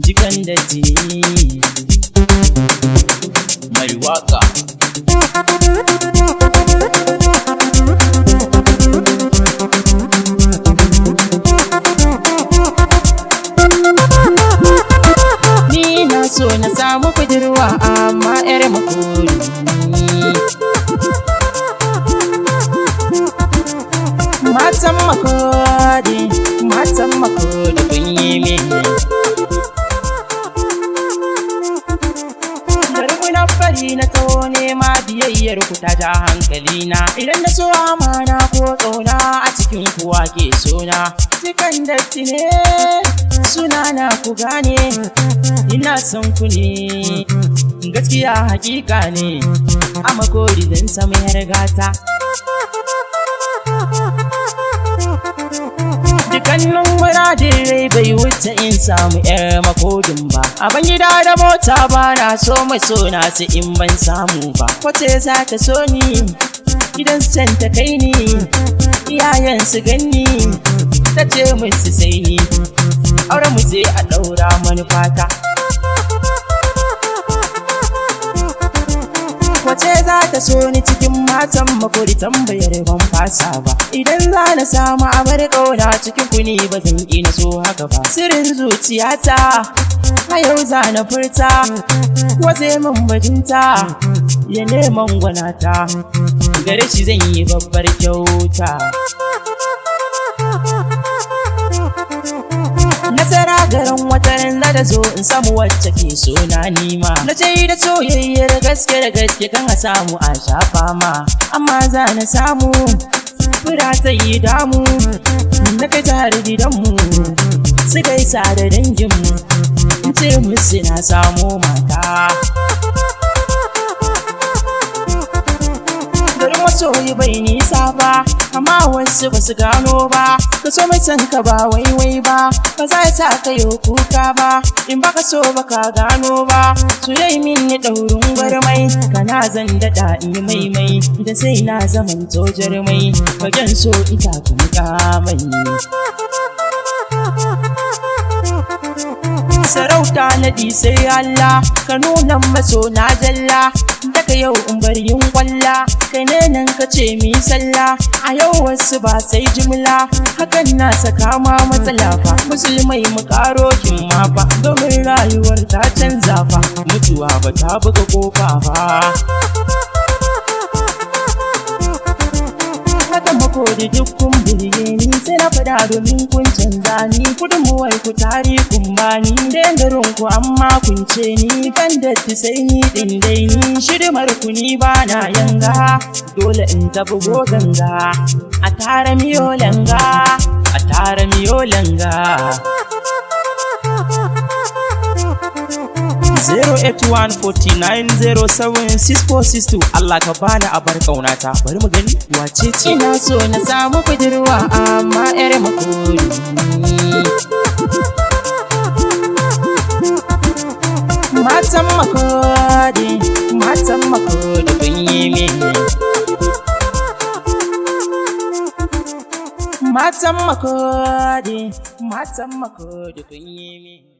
jikan da jini mai waka. Ni na so na samu budurwa amma 'yar makori. Matan makodi kun yi mini. Garkunan fari na taho nema biyayyar ku ta ja hankali na. Idan na so amana ko ƙauna a cikin kuwa ke sona. Cikan datti ne suna na ku gane, ina son ku ne gaskiya hakika ne. A makodi zan samu yar gata. Dukkanin muradin rai bai wuce in samu 'yar makodin ba. A ban gida da mota ba na so mai sona sai in ban samu ba. Wace za ta so ni idan can ta kai ni, iyayen su ganni ta ce musu sai ni. Auren mu sai a ɗaura manufata. Wace za ta so ni cikin matan makodi tambayar ban fasa ba. Idan za na samu abar ƙauna cikin ku ne ba zan ƙi na so haka ba. Sirrin zuciyata a yau za na furta, wace min bajinta ya neman gwanata, gare shi zan yi babbar kyauta. Nasara garin wataran da zo in samu wacce ke so na nima. Na ce da soyayyar gaske da gaske kan a samu a shafa ma. Amma za na samu fura ta yi damu, na kai ta har gidanmu su gaisa da danginmu, in ce musu na samu mata. Garin masoyi bai nisa ba, amma wasu ba su gano ba. Ka so mai san ka ba waiwai ba, ba za ta ka yi kuka ba. In baka so ba ka gano ba, su yi min ni ɗaurin gwarmai. Kana zan daɗa in yi maimai, da sai na zaman tojar mai. Fagen so ita kuma mai. Sarauta naɗi sai Allah, ka nuna maso na jalla. Daga yau in bar yin kwalla, kai ne nan ka ce mi sallah. A yau wasu ba sai jimla, hakan na saka ma matsala fa. Musulmai mu karo himma fa, domin rayuwar ta canza fa. Mutuwa ba ta buga kofa fa. Matan makodi duk kun birge ni, sai na fada domin kun canza ni. Gudunmuwar ku tari kun bani, dan garin ku amma kun ce ni. Kan datti sai ni din dai ni, shidimar ku ni ba na yanga. Dole in tafi ganga, a tara miyo langa, a tara miyo langa. 08149076462. Allah ka bani abar ƙaunata, bari mu gani wace ce. Ina so na samu budurwa amma 'yar makodi. Matan makodi kun yi mini. Matan makodi kun yi mini.